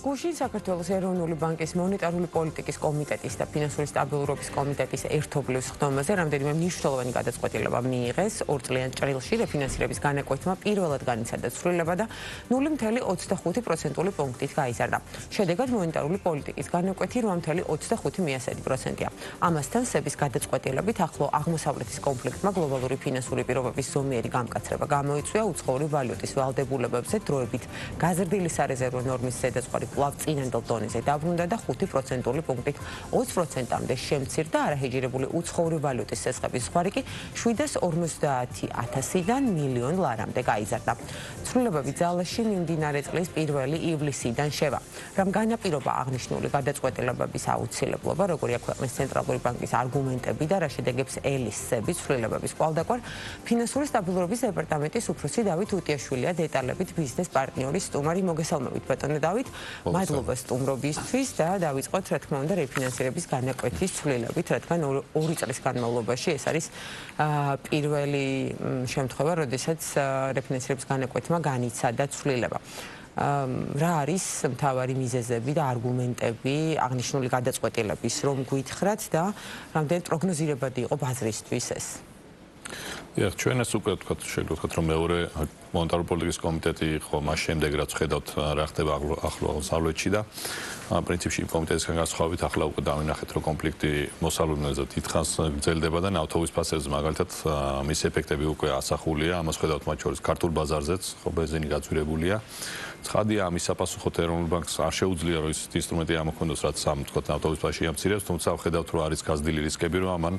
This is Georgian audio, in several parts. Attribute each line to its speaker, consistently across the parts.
Speaker 1: გუშინ საქართველოს ეროვნული ბანკის მონეტარული პოლიტიკის კომიტეტის და ფინანსური სტაბილურობის კომიტეტის ერთობლივ სხდომაზე რამდენიმე მნიშვნელოვანი გადაწყვეტილება მიიღეს. 2 წლიან ჭრილში რეფინანსირების განაკვეთმა პირველად განიცადა ცვლილება და 0.25% პუნქტით გაიზარდა. შედეგად მონეტარული პოლიტიკის განაკვეთი 8.25%-ია. ამასთან სების გადაწყვეტილებით ახლო აღმოსავლეთის კონფლიქტმა გლობალური ფინანსური პირობების ზომიერი გამკაცრება გამოიწვია უცხოური ვალუტის ვალდებულებებზე დროებით გაზრდილი სარეზერვო ნორმის ზედაზღვარი კვლავ წინანდელ დონეზე დაბრუნდა და 5% პუნქტით 20%-მდე შემცირდა. არაჰეჯირებული უცხოური ვალუტის სესხების ზღვარი კი 750,000-დან მილიონ ლარამდე გაიზარდა. ცვლილებები ძალაში მიმდინარე წლის 1 ივლისიდან შევა. რამ განაპირობა აღნიშნული გადაწყვეტილებების აუცილებლობა, როგორია ქვეყნის ცენტრალური ბანკის არგუმენტები და რა შედეგებს ელისების ცვლილებების კვალდაკვალ, ფინანსური სტაბილურობის დეპარტამენტის უფროსი დავით უტიაშვილია დეტალებით ბიზნეს პარტნიორის სტუმარი. მოგესალმებით ბატონო დავით. მადლობა სტუმრობისთვის და დავიწყოთ რა თქმა უნდა რეფინანსირების განაკვეთის ცვლილებით, რადგან 2 წლის განმავლობაში ეს არის პირველი შემთხვევა, როდესაც რეფინანსირების განაკვეთმა განიცადა ცვლილება. რა არის მთავარი მიზეზები და არგუმენტები აღნიშნული გადაწყვეტილების, რომ გითხრათ და რამდენად პროგნოზირებადი იყო ბაზრისთვის ეს?
Speaker 2: ჩვენ ეს უკვე შეგვიძლია რომ მეორე მონეტარული პოლიტიკის კომიტეტი იყო მას შემდეგ რაც ხედავთ რა ხდება ახლო აღმოსავლეთში და პრინციპში კომიტეტისგან განსხვავებით ახლა უკვე დავინახეთ რომ კონფლიქტი მოსალოდნელზე დიდხანს გრძელდება და ნავთობის ფასებზე მაგალითად მის ეფექტები უკვე ასახულია. ამას ხედავთ მათ შორის ქართულ ბაზარზეც ხო ბენზინი გაძვირებულია. ცხადია ამის საპასუხოდ ეროვნულ ბანკს არ შეუძლია რომ ის ინსტრუმენტი ამოქონდოს რაც თქოთ ნავთობის ფასში ამცირებს, თუმცა ხედავთ რომ არის გაზრდილი რისკები რომ ამან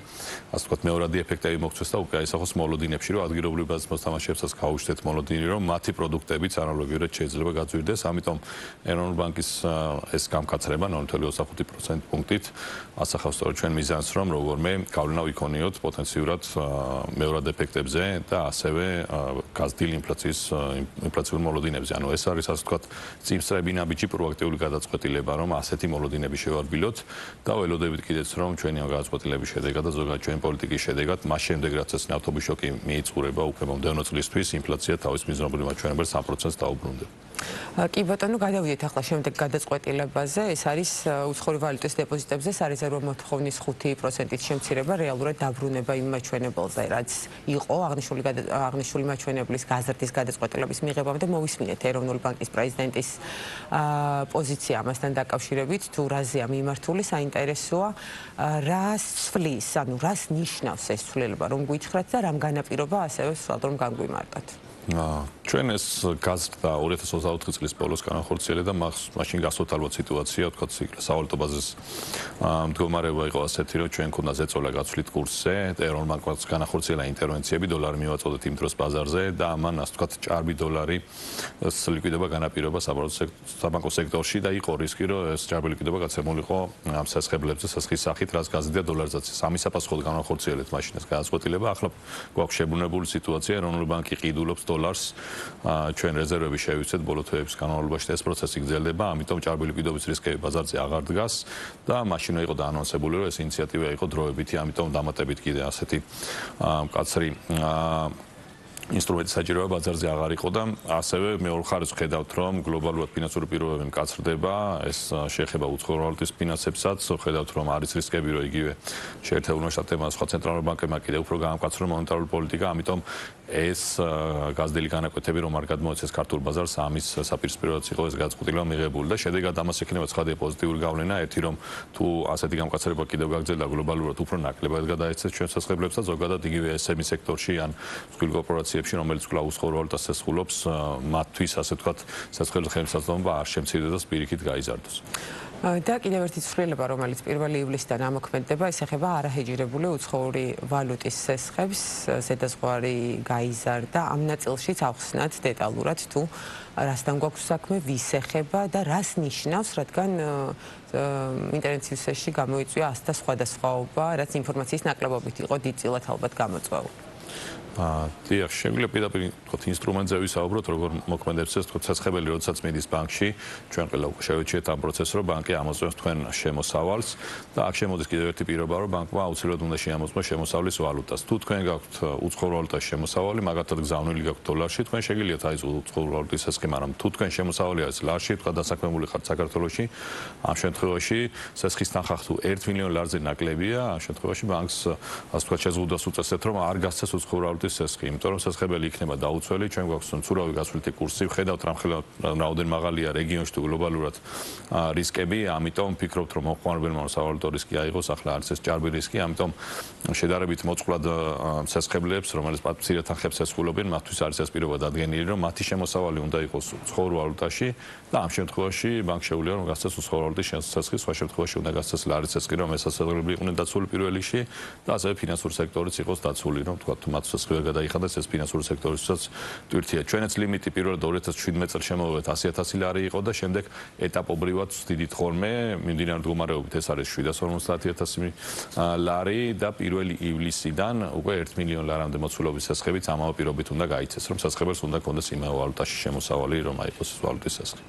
Speaker 2: ასე თქოთ მეორადი ეფექტები მოგვცეს და უკვე აისახოს მოლოდინებში რომ ადგილობრივ ბაზრის მოსთამაშეებსაც გაუშვათ მოლოდინი რომ მათი პროდუქტებიც ანალოგიურად შეიძლება გაძვირდეს. ამიტომ ეროვნული ბანკის ეს გამკაცრება 0.25% პუნქტით ასახავს სწორედ ჩვენ მიზანს რომ როგორმე გავლენა ვიქონიოთ პოტენციურად მეორად ეფექტებზე და ასევე გაზრდილი ინფლაციური მოლოდინებზე. ანუ ეს არის ასე ვთქვათ წინსწრები ნაბიჯი პროაქტიული გადაწყვეტილება რომ ასეთი მოლოდინები შევარბილოთ და ველოდებით კიდეც რომ ჩვენი გადაწყვეტილების შედეგად და ზოგადად ჩვენი პოლიტიკის შედეგად მას შემდეგ რაც ეს ნავთობის შოკი მიიწურება უკვე მომდევნო წლისთვის ინფლაცია თავის მიზნობრივ მაჩვენებელს 3%-ს დაუბრუნდება.
Speaker 1: კი ბატონო, გადავიდეთ ახლა შემდეგ გადაწყვეტილებაზე. ეს არის უცხოური ვალუტის დეპოზიტებზე სარეზერვო მოთხოვნის 5%-ით შემცირება, რეალურად დაბრუნება იმ მაჩვენებელზე, რაც იყო აღნიშნული მაჩვენებლის გაზრდის გადაწყვეტილების მიღებამდე. მოვისმინეთ ეროვნული ბანკის პრეზიდენტის პოზიცია ამასთან დაკავშირებით, თუ რაზეა მიმართული, საინტერესოა, რას ცვლის, ანუ რას ნიშნავს ეს ცვლილება, რომ გითხრათ და რამ განაპირობა ასევე ვთქვათ რომ განგვიმარტოთ.
Speaker 2: ჩვენ ეს გაზრდა 2024 წლის ბოლოს განახორციელდა და მაშინ გასვოთ ალბათ სიტუაცია, ვთქვათ, სავალუტო ბაზის მდგომარეობა იყო ასეთი, რომ ჩვენ ქონდა ზეწოლა გაცვლით კურსზე, ეროვნულ ბანკს განახორციელა ინტერვენციები, დოლარი მივაწოდეთ იმ დროს ბაზარზე და ამან ასე ვთქვათ ჭარბი დოლარი ლიკვიდობა განაპირობა საბანკო სექტორში და იყო რისკი, რომ ეს ჭარბი ლიკვიდობა გაცემულიყო ამ სასხებლებზე სასხის სახით, რაც გაზრდიდა დოლარიზაციას. ამის საპასუხოდ განახორციელეთ მაშინ ეს გადაწყვეტილება. ახლა გვაქვს შებრუნებული სიტუაცია, ეროვნული ბანკი ყიდულობს დოლარს, ჩვენ რეზერვები შევიცეთ ბოლო თვეების განმავლობაში და ეს პროცესი გრძელდება, ამიტომ ჭარბი ლიკვიდობის რისკები ბაზარზე აღარ დგას და მაშინვე იყო დაანონსებული, რომ ეს ინიციატივა იყო დროებითი, ამიტომ დამატებით კიდე ასეთი მკაცრი ინსტრუმენტი საჭიროა ბაზარზე აღარ იყო და ასევე მეორე მხარეს ხედავთ რომ გლობალურად ფინანსური პირობები მკაცრდება, ეს შეეხება უცხოურ ვალუტის ფინანსებსაც, ხედავთ რომ არის რისკები რომ იგივე შეერთებულ შტატებმა სხვა ცენტრალურ ბანკებმა კიდევ უფრო გაამკაცრონ მონეტარული პოლიტიკა, ამიტომ ეს გაზრდილი განაკვეთები რომ არ გადმოეცეს ქართულ ბაზარს, ამის საპირისპიროც იყო ეს გადაწყვეტილება მიღებული და შედეგად ამას ექნება ცხადია პოზიტიური გავლენა, ერთი რომ თუ ასეთი გამკაცრება კიდევ გაგრძელდა გლობალურად უფრო ნაკლებად გადაეცეს ჩვენ სასხებლებს და ზოგადად იგივე SME სექტორში ან მსხვილ კორპორაციებში რომელიც კვლავ უცხოურ ვალუტას ესხულობს, მათთვის ასე ვთქვათ, სასხლის ხელმისაწვდომობა არ შემცირდეს და პირიქით გაიზარდოს.
Speaker 1: და კიდევ ერთი ცვლილება, რომელიც 1 ივლისიდან ამოქმედდება, ისეხება არაჰეჯირებული უცხოური ვალუტის სესხებს, ზედაზღვარი გაიზარდა. ამ ნაწილშიც ავხსნათ დეტალურად თუ რასთან გვაქვს საქმე, ვის ეხება და რას ნიშნავს, რადგან ინტერნეტის სეში გამოიწვია 100 და სხვადასხვაობა, რაც ინფორმაციის ნაკლებობით იყო დიდწილად ალბათ გამოწვეული.
Speaker 2: დიახ, შეგვიძლია პირდაპირ თქო ინსტრუმენტზე ვისაუბროთ, როგორ მოქმედებს ეს თქო ცეცხლებელი, როდესაც მიდის ბანკში, ჩვენ ყველა უკვე შევეჩიეთ ამ პროცესს, რომ ბანკი ამოწმებს თქვენ შემოსავალს და აქ შემოდის კიდევ ერთი პირობა, რომ ბანკმა აუცილებლად უნდა შეამოწმოს შემოსავლის ვალუტას. თუ თქვენ გაქვთ უცხოურ ვალუტაში შემოსავალი, მაგათად გზავნილი გაქვთ დოლარში, თქვენ შეგიძლიათ აი ეს უცხოურ ვალუტის სესხი, მაგრამ თუ თქვენ შემოსავალი არის ლარში, თქვა დასაქმებული ხართ საქართველოში, ამ შემთხვევაში სესხის თანხა თუ 1 მილიონ ლარზე ნაკლებია, ამ შემთხვევაში ბანკს ასე ვთქვათ შეზღუდვას უწესებთ, რომ არ გასცეს უცხოურ ვალუტის სესხი, იმიტომ რომ სესხებელი იქნება დაუცველი, ჩვენ გვაქვს მცურავი გასვლითი კურსი, ხედავთ რამდენ მაღალია რეგიონში თუ გლობალურად რისკები, ამიტომ ვფიქრობთ, რომ მოხმარებელმა სავალუტო რისკი აიღოს, ახლა არის ეს ჭარბი რისკი, ამიტომ შედარებით მოწყვლად სესხებლებს, რომელიც მცირე თანხებს ესხულობენ, მათთვის არის ეს პირობა დადგენილი, რომ მათი შემოსავალი უნდა იყოს უცხოურ ვალუტაში და ამ შემთხვევაში ბანკს შეუძლია რომ გასცეს უცხოურ ვალუტის სესხი, სხვა შემთხვევაში უნდა გასცეს ლარის სესხი, რომ ესაზღვრებები იყვნენ დაცული პირველ რიგში და ასევე ფინანსური სექტორიც იყოს დაცული, რომ თქვა თუ მათ სესხი ვერ გადაიხადეს, ეს ფინანსური სექტორისთვისაც ტვირთია. ჩვენაც ლიმიტი პირველად 2017 წელს შემოვედით 100,000 ლარი იყო და შემდეგ ეტაპობრივად ვსდიდით ხოლმე, მიმდინარე მდგომარეობით ეს არის 750,000 ლარი და 1 ივლისიდან უკვე 1 მილიონ ლარამდე მოცულობის სესხებით ამავე პირობით უნდა გაიცეს, რომ სასხებელს უნდა კონდეს იმავე ვალუტაში შემოსავალი, რომ აიღოს ვალუტის სესხი.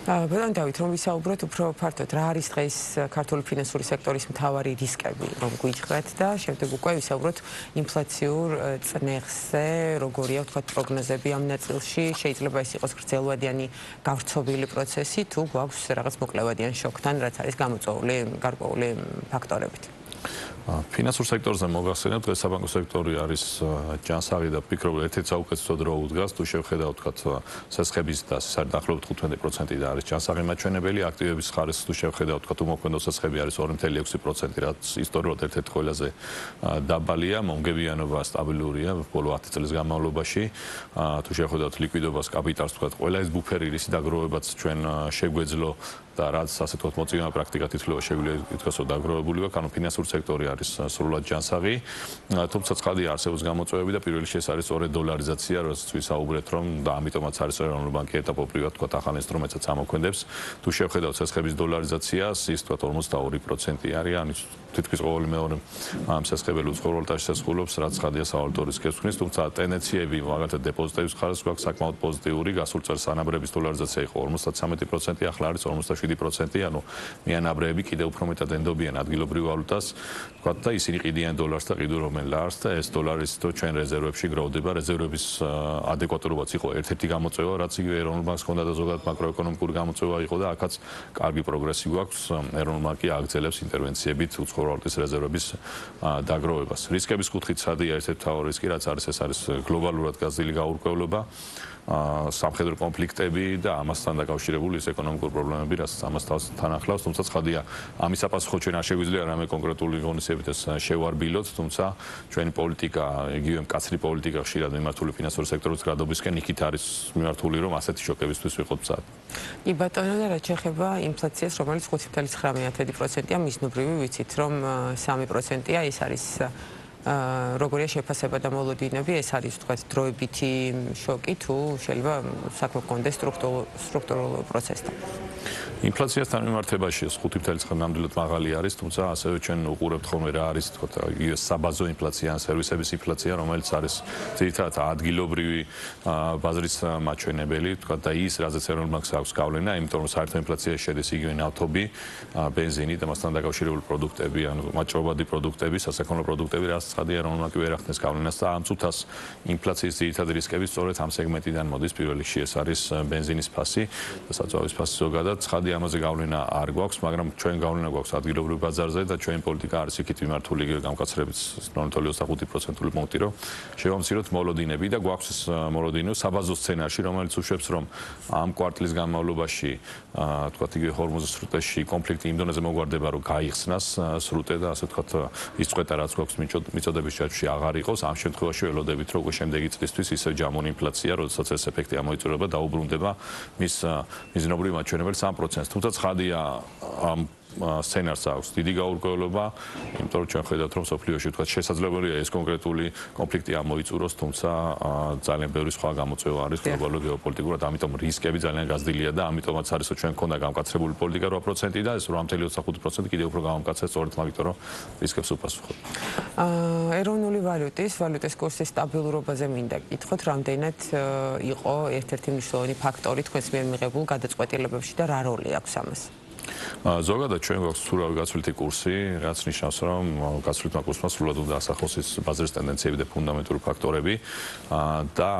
Speaker 1: ბატონ დავით, რომ ვისაუბროთ უფრო ფართოდ, რა არის დღეს ქართული ფინანსური სექტორის მთავარი რისკები, რომ გვიჭრეთ და შემდეგ უკვე ვისაუბროთ ინფლაციურ წნეხზე, როგორია ვთქვათ პროგნოზები ამ ნაწილში, შეიძლება ეს იყოს გრძელვადიანი გავრცობილი პროცესი, თუ გვაქვს რაღაც მოკლევადიან შოკთან, რაც არის გამოწვეული გარკვეული ფაქტორებით.
Speaker 2: ფინანსურ სექტორზე მოგახსენებთ, დღეს საბანკო სექტორი არის ჯანსაღი და ვფიქრობ, ერთ-ერთ საუკეთესო დრო უდგას, თუ შევხედავთ, ვთქვათ, სესხების და დაახლოებით 15% და არის ჯანსაღი მაჩვენებელი, აქტივების ხარისხს თუ შევხედავთ, ვთქვათ, უმოქმედო სესხები არის 2.6%, რაც ისტორიულად ერთ-ერთი ყველაზე დაბალია, მომგებიანობა სტაბილურია ბოლო 10 წლის განმავლობაში. თუ შევხედავთ ლიკვიდობას, კაპიტალს, ვთქვათ, ყველა ეს ბუფერი რისი დაგროვებაც ჩვენ შეგვეძლო და რაც ასე ვთქვათ მოწინავე პრაქტიკად ითვლება შეგვიძლია ითქვას, რომ დაგროვებული ვაქვს, ანუ ფინანსური სექტორი არის სრულად ჯანსაღი, თუმცა ცხადია არსებობს გამოწვევები და პირველ რიგში ეს არის სწორედ დოლარიზაცია, როდესაც ვისაუბრეთ, რომ და ამიტომაც არის ეროვნული ბანკი ეტაპობრივად თქვა ახალ ინსტრუმენტსაც ამოქმედებს. თუ შევხედავთ სესხების დოლარიზაციას, ის თქვა 42% არის, ანუ თითქმის ყოველი მეორე სესხებელი უცხოურ ვალუტაში სესხულობს, რაც ცხადია სავალუტო რისკებს ქმნის, თუმცა ტენდენციები, მაგალითად დეპოზიტების ხარისხი გვაქვს საკმაოდ პოზიტიური, გასულ წელს ანაბრების დოლარიზაცია იყო 53%, ახლა არის 47%, ანუ მიანაბრეები კიდევ უფრო მეტად ენდობიან ადგილობრივ ვალუტას, თქვა და ისინი ყიდიან დოლარს და ყიდულობენ ლარს და ეს დოლარის თო ჩვენ რეზერვებში გროვდება, რეზერვების ადეკვატურობაც იყო ერთ-ერთი გამოწვევა, რაც იგივე ეროვნულ ბანკს ჰქონდა და ზოგადად მაკროეკონომიკური გამოწვევა იყო და აქაც კარგი პროგრესი გვაქვს, ეროვნული ბანკი აგრძელებს ინტერვენციებით უცხოურ ვალუტის რეზერვების დაგროვებას. რისკების კუთხით სადია ერთ-ერთი მთავარი რისკი, რაც არის, ეს არის გლობალურად გაზრდილი გაურკვევლობა, სამხედრო კონფლიქტები და ამასთან დაკავშირებული ის ეკონომიკური პრობლემები, რაც ამასთან ახლავს, თუმცა ცხადია, ამის საპასუხო ჩვენ არ შეგვიძლია რამე კონკრეტული ღონისძიებით ეს შევარბილოთ, თუმცა ჩვენი პოლიტიკა, იგივე მკაცრი პოლიტიკა ხშირად მიმართული ფინანსური სექტორის გრადობისკენ იქით არის მიმართული, რომ ასეთი შოკებისთვის ვიყოთ მზად.
Speaker 1: კი ბატონო, და რაც შეეხება ინფლაციას, რომელიც 5.9%-ია, მიზნობრივი ვიცით, რომ 3%-ია, ეს არის როგორია შეფასება და მოლოდინები, ეს არის თქვათ დროებითი შოკი თუ შეიძლება საქმე გქონდეს სტრუქტურულ პროცესთან.
Speaker 2: ინფლაციასთან მიმართებაში 5.9 ნამდვილად მაღალი არის, თუმცა ასევე ჩვენ უყურებთ ხოლმე რა არის თქვათ ის საბაზო ინფლაცია, სერვისების ინფლაცია, რომელიც არის ძირითადად ადგილობრივი ბაზრის მაჩვენებელი, თქვათ და ის, რაზეც ეროვნულ ბანკს აქვს გავლენა, იმიტომ რომ საერთო ინფლაციაში შედის იგივე ნავთობი, ბენზინი და მასთან დაკავშირებული პროდუქტები, ანუ მაჭრობადი პროდუქტები, სასაქონლო პროდუქტები, რაც ცხადია ეროვნულ ბანკი ვერ ახდენს გავლენას და ამ წუთას ინფლაციის ძირითადი რისკები სწორედ ამ სეგმენტიდან მოდის. პირველ რიგში ეს არის ბენზინის ფასი და საწვავის ფასი ზოგადად. ცხადია ამაზე გავლენა არ გვაქვს, მაგრამ ჩვენ გავლენა გვაქვს ადგილობრივ ბაზარზე და ჩვენი პოლიტიკა არის იქით მიმართული იგივე გამკაცრებით 0.25% პუნქტი, რომ შევამციროთ მოლოდინები და გვაქვს ეს მოლოდინი საბაზო სცენარში, რომელიც უშვებს, რომ ამ კვარტლის განმავლობაში, თქვათ იგივე ჰორმუზის სრუტეში კონფლიქტი იმ დონეზე მოგვარდება, რომ გაიხსნას სრუტე და ასე თქვათ ის წვეტა, რაც გვაქვს მიწოდების ჩათვლაში აღარ იყოს, ამ შემთხვევაში ველოდებით, რომ უკვე შემდეგი წლისთვის ისევ ჯამონი ინფლაცია, როდესაც ეს ეფექტი ამოიწურება და დაუბრუნდება მის მიზნობრივ მაჩვენებელს 3%. თუმცა ცხადია ამ სცენარს აქვს დიდი გაურკვევლობა, იმიტომ რომ ჩვენ ხედავთ რომ სოფლიოში თქვა შესაძლებელია ეს კონკრეტული კონფლიქტი ამოიწუროს, თუმცა ძალიან ბევრი სხვა გამოწვევა არის გლობალურ გეოპოლიტიკურად, ამიტომ რისკები ძალიან გაზრდილია და ამიტომაც არის რომ ჩვენ გქონდა გამკაცრებული პოლიტიკა 8% და ეს 8.25% კიდევ უფრო გამკაცრდეს სწორედ მაგიტომ რომ რისკებს უპასუხოთ.
Speaker 1: ეროვნული ვალუტის კურსის სტაბილურობაზე მინდა გითხოთ, რამდენად იყო ერთ-ერთი მნიშვნელოვანი ფაქტორი თქვენს მიერ მიღებულ გადაწყვეტილებებში და რა როლი აქვს ამას?
Speaker 2: ზოგადად ჩვენ გვაქვს სურავი გაცვლითი კურსი, რაც ნიშნავს, რომ გაცვლითმა კურსმა სრულად უნდა ასახოს ის ბაზრის ტენდენციები და ფუნდამენტური ფაქტორები და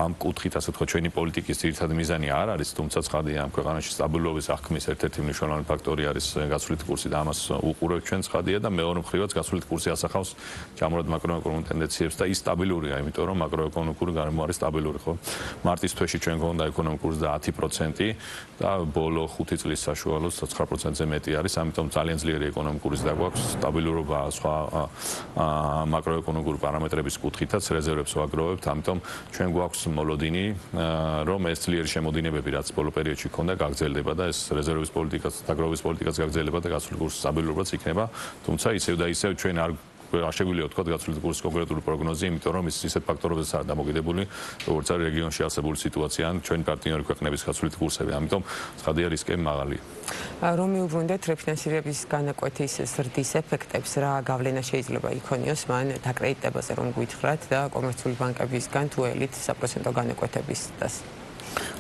Speaker 2: ამ კუთხით, ასე ვთქვათ, ჩვენი პოლიტიკის ძირითადი მიზანი არ არის, თუმცა ცხადია ამ ქვეყანაში სტაბილურობის აღქმის ერთ-ერთი მნიშვნელოვანი ფაქტორი არის გაცვლითი კურსი და ამას უყურებთ ჩვენ ცხადია და მეორე მხრივაც გაცვლითი კურსი ასახავს ჯამურად მაკროეკონომიკურ ტენდენციებს და ის სტაბილურია, იმიტომ რომ მაკროეკონომიკური გარემო არის სტაბილური, ხო? მარტის თვეში ჩვენ გქონდა ეკონომიკური და 10% და ბოლო 5 წლის საშუალოდ 9%-ზე მეტი არის, ამიტომ ძალიან ძლიერი ეკონომიკური ზრდა გვაქვს, სტაბილურობა სხვა მაკროეკონომიკური პარამეტრების კუთხითაც რეზერვებს ვაგროვებთ, ამიტომ ჩვენ გვაქვს მოლოდინი, რომ ეს ძლიერი შემოდინებები, რაც ბოლო პერიოდში ჰქონდა, გაგრძელდება და ეს რეზერვების პოლიტიკაც, დაგროვის პოლიტიკაც გაგრძელდება და გაცვლითი კურსის სტაბილურობაც იქნება, თუმცა ისევ და ისევ ჩვენ არ შეგვიძლია ვთქვათ გაცვლითი კურსის კონკრეტული პროგნოზი, იმიტომ რომ ის ისეთ ფაქტორებზეც არის დამოკიდებული, როგორც არის რეგიონში არსებული სიტუაცია ან ჩვენი პარტნიორი ქვეყნების გაცვლითი კურსები, ამიტომ ცხადია რისკები მაღალია.
Speaker 1: რომ მიუბრუნდეთ რეფინანსირების განაკვეთის ზრდის ეფექტებს, რა გავლენა შეიძლება იქონიოს მან დაკრედიტებაზე რომ გვითხრათ და კომერციული ბანკებისგან თუ ელით საპროცენტო განაკვეთების ზრდას?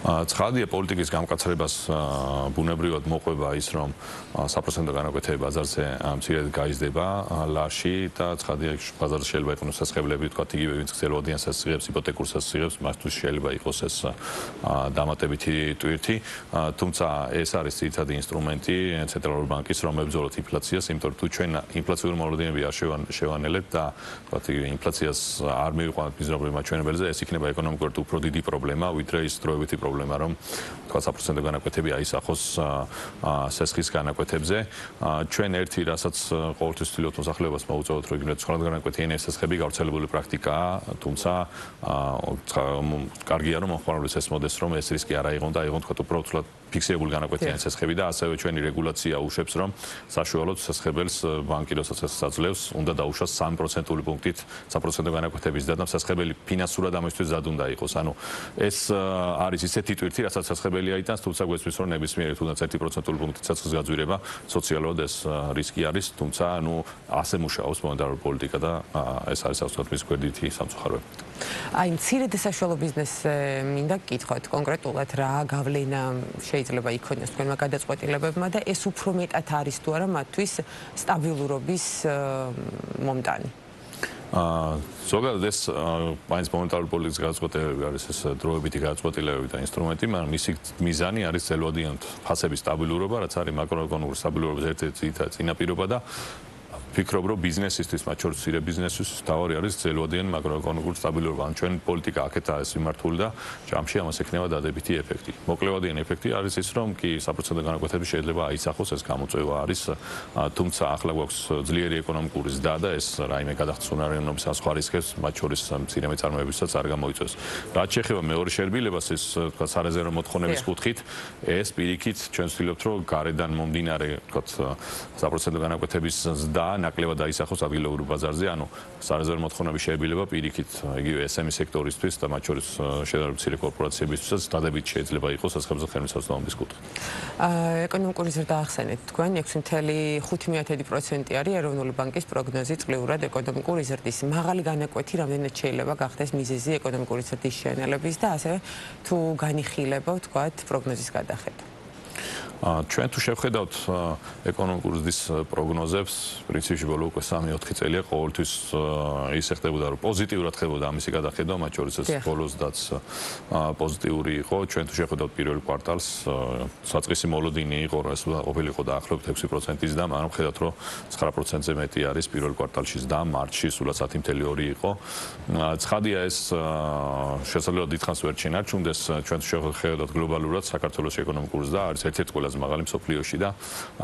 Speaker 2: ცხადია პოლიტიკის გამკაცრებას ბუნებრივად მოყვება ის რომ საპროცენტო განაკვეთები ბაზარზე მცირედ გაიზრდება ლარში და ცხადია ბაზარზე შეიძლება იყოს სასხებლები თქვა იგივე ვინც გრძელვადიან სასწრებს იპოთეკურ სასწრებს მართლაც შეიძლება იყოს ეს დამატებითი ტვირთი თუმცა ეს არის ძირითადი ინსტრუმენტი ცენტრალური ბანკის რომ ებრძოლოთ ინფლაციას იმიტომ რომ თუ ჩვენ ინფლაციური მოლოდინები არ შევანელებთ და თქვა ინფლაციას არ მივიყვანოთ მიზნობრივ მაჩვენებელზე ეს იქნება ეკონომიკურად უფრო დიდი პრობლემა ვიდრე ის დროებითი პრობლემა რომ თქვა საპროცენტო განაკვეთები აისახოს სესხის განაკვეთებზე ჩვენ ერთი რასაც ყოველთვის ვცდილობთ მოსახლეობას მოუწოდოთ რომ იგივე ცხრა განაკვეთიანი სესხები გავრცელებული პრაქტიკაა თუმცა კარგია რომ მოხმარებლის ეს მოდეს რომ ეს რისკი არ აიღონ და აიღონ თქვა უბრალოდ ფიქსირებული განაკვეთიანი სესხები და ასევე ჩვენი რეგულაცია უშვებს რომ საშუალოდ სესხებელს ბანკი როცა საძლევს უნდა დაუშვას 3%-ული პუნქტით საპროცენტო განაკვეთების და სესხებელი ფინანსურად ამისთვის ზად უნდა იყოს ანუ ეს არის ისეთი ტვირთი რასაც სესხებელი აიტანს თუმცა გვესმის რომ ნებისმიერი თუნდაც 1%-ული პუნქტით სესხის გაძვირება სოციალურად ეს რისკი არის თუმცა ანუ ასე მუშაობს მონეტარული პოლიტიკა და ეს არის ასე მის გვერდითი სამწუხაროები
Speaker 1: აი მცირე და საშუალო ბიზნესზე მინდა გკითხოთ კონკრეტულად რა გავლენა შეიძლება იქონიოს თქვენმა გადაწყვეტილებებმა და ეს უფრო მეტად არის თუ არა მათთვის სტაბილურობის მომტანი ზოგადად ეს მაინც მონეტარული პოლიტიკის გადაწყვეტილებები არის ეს დროებითი გადაწყვეტილებები და ინსტრუმენტი, მაგრამ მისი მიზანი არის ძელვადიანთ ფასების სტაბილურობა, რაც არის მაკროეკონომიკური სტაბილურობის ერთ-ერთი წინაპირობა და ვფიქრობ, რომ ბიზნესისთვის, მათ შორის მცირე ბიზნესისთვის თავი არის ძელვადიანი მაკროეკონომიკური სტაბილურობა. ან ჩვენი პოლიტიკა აქეთ არის მიმართული და ჯამში ამას ექნება დადებითი ეფექტი. მოკლევადიანი ეფექტი არის ის, რომ კი საპროცენტო განაკვეთები შეიძლება აისახოს, ეს გამოწვევა არის, თუმცა ახლა გვაქვს ძლიერი ეკონომიკური ზრდა და ეს რაიმე გადახცუნარიანობის ან სხვა რისკებს, მათ შორის მცირე მეწარმეებისაც არ გამოიწვევს. რაც შეეხება მეორე შერბილებას, ეს თქვა სარეზერვო მოთხოვნების კუთხით, ეს პირიქით ჩვენ ვცდილობთ, რომ გარედან მომდინარე, თქვა საპროცენტო განაკვეთების ზრდა ნაკლებად აისახოს ადგილობრივ ბაზარზე, ანუ სარეზერვო მოთხოვნების შერბილება პირიქით იგივე SME სექტორისთვის და მათ შორის შედარებით მცირე კორპორაციებისთვისაც დადებით შეიძლება იყოს სასხებზე ხელმისაწვდომობის კუთხით. ეკონომიკური ზრდა ახსენეთ თქვენ 6.5% არის ეროვნული ბანკის პროგნოზი წლიურად ეკონომიკური ზრდის. მაღალი განაკვეთი რამდენად შეიძლება გახდეს მიზეზი ეკონომიკური ზრდის შეანელების და ასევე თუ განიხილება ვთქვათ პროგნოზის გადახედვა.
Speaker 2: ჩვენ თუ შევხედავთ ეკონომიკური ზრდის პროგნოზებს, პრინციპში ბოლო უკვე 3-4 წელია ყოველთვის ის ეხდებოდა რომ პოზიტიურად ხდებოდა ამისი გადახედვა, მათ შორის ეს ბოლოსდაც პოზიტიური იყო. ჩვენ თუ შევხედავთ პირველ კვარტალს, საწყისი მოლოდინი იყო, ეს ყოფილიყო დაახლოებით 6%-ის და მაგრამ ხედავთ რომ 9%-ზე მეტი არის პირველ კვარტალში და მარტში სულაც 10.2 იყო. ცხადია ეს შესაძლოა დიდხანს ვერ ჩინარჩუნდეს, ჩვენ თუ შევხედავთ გლობალურად საქართველოს ეკონომიკური ზრდა არის ერთ-ერთი ყველაზე მაღალი მსოფლიოში და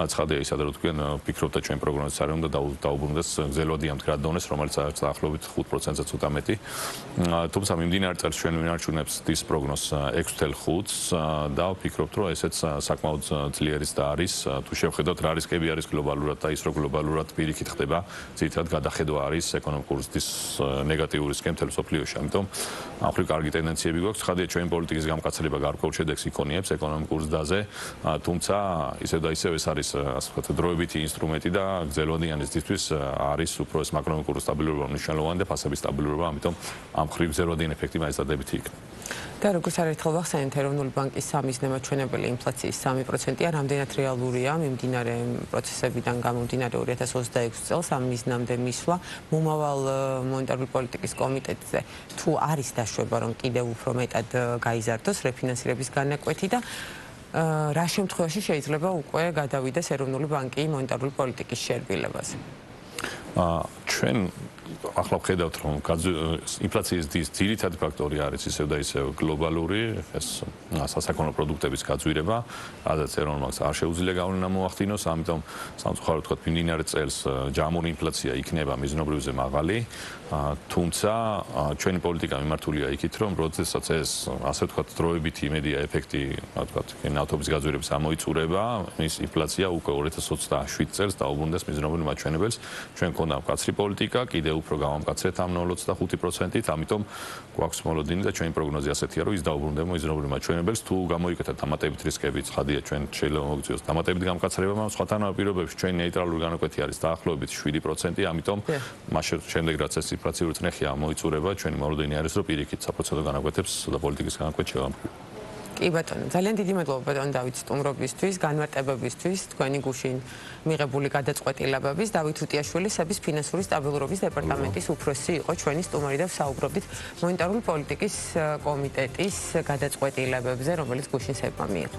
Speaker 2: ცხადია ის ადრე თქვენ ფიქრობთ და ჩვენ პროგნოზის არ უნდა დაუბრუნდეს გრძელვადიან მდგრად დონეს, რომელიც არის დაახლოებით 5%-ზე ცოტა მეტი. თუმცა მიმდინარე წელს ჩვენ ვინარჩუნებთ ის პროგნოზს 6.5-ს და ვფიქრობთ, რომ ესეც საკმაოდ ძლიერიც და არის. თუ შევხედავთ რა რისკები არის გლობალურად და ის რომ გლობალურად პირიქით ხდება, ძირითადად გადახედვა არის ეკონომიკური ზრდის ნეგატიური რისკი მთელ მსოფლიოში. ამიტომ ამ ხრივ კარგი ტენდენციები გვაქვს. ცხადია ჩვენი პოლიტიკის გამკაცრება გარკვეულ შედეგს იქონიებს ეკონომიკურ ზრდაზე, თუმცა ისევ და ისევ ეს არის ასე ვთქვათ დროებითი ინსტრუმენტი და გრძელვადიანი ზრდისთვის არის უფრო ეს მაკროეკონომიკური სტაბილურობა მნიშვნელოვანი და ფასების სტაბილურობა, ამიტომ ამ ხრივ გრძელვადიანი ეფექტი მაინც დადებითი იქნება.
Speaker 1: და როგორც არ ერთხელ ვახსენეთ, ეროვნული ბანკის სამიზნე მაჩვენებელი ინფლაციის 3%-ია, რამდენად რეალურია მიმდინარე პროცესებიდან გამომდინარე 2026 წელს ამ მიზნამდე მისვლა. მომავალ მონეტარული პოლიტიკის კომიტეტზე თუ არის დაშვება, რომ კიდევ უფრო მეტად გაიზარდოს რეფინანსირების განაკვეთი და რა შემთხვევაში შეიძლება უკვე გადავიდეს ეროვნული ბანკი მონეტარული პოლიტიკის შერბილებაზე?
Speaker 2: ჩვენ ახლა ვხედავთ, რომ ინფლაციის ძირითადი ფაქტორი არის ისევ და ისევ გლობალური ეს სასაქონლო პროდუქტების გაძვირება, რადგან ეროვნულ ბანკს არ შეუძლია გავლენა მოახდინოს, ამიტომ სამწუხაროდ თქვათ მიმდინარე წელს ჯამური ინფლაცია იქნება მიზნობრივზე მაღალი, თუმცა ჩვენი პოლიტიკა მიმართულია იქით, რომ როდესაც ეს ასე ვთქვათ დროებითი იმედია ეფექტი, ვთქვათ, ნავთობის გაძვირების ამოიწურება, ის ინფლაცია უკვე 2027 წელს დაუბრუნდეს მიზნობრივ მაჩვენებელს. ჩვენ გქონდა მკაცრი პოლიტიკა, კიდევ უფრო გავამკაცრეთ ამ 0.5%-ით, ამიტომ გვაქვს მოლოდინი და ჩვენი პროგნოზი ასეთია, რომ ის დაუბრუნდება მიზნობრივ მაჩვენებელს. თუ გამოვიკეთეთ დამატებით რისკები, ცხადია, ჩვენ შეიძლება მოგიწევს დამატებით გამკაცრება, მაგრამ სხვათან პირობებში ჩვენი ნეიტრალური განაკვეთი არის დაახლოებით 7%, ამიტომ მას შემდეგ რაც ეს ინფლაციური წნეხი ამოიწურება, ჩვენი მოლოდინი არის, რომ პირიქით საპროცენტო განაკვეთებს და პოლიტიკის განაკვეთს შევამკვიდროთ.
Speaker 1: კი ბატონო, ძალიან დიდი მადლობა ბატონო დავით სტუმრობისთვის, განმარტებებისთვის, თქვენი გუშინ მიღებული გადაწყვეტილებების. დავით უტიაშვილი სების ფინანსური სტაბილურობის დეპარტამენტის უფროსი იყო ჩვენი სტუმარი და ვსაუბრობდით მონეტარული პოლიტიკის კომიტეტის გადაწყვეტილებებზე, რომელიც გუშინ სებმა მიიღო.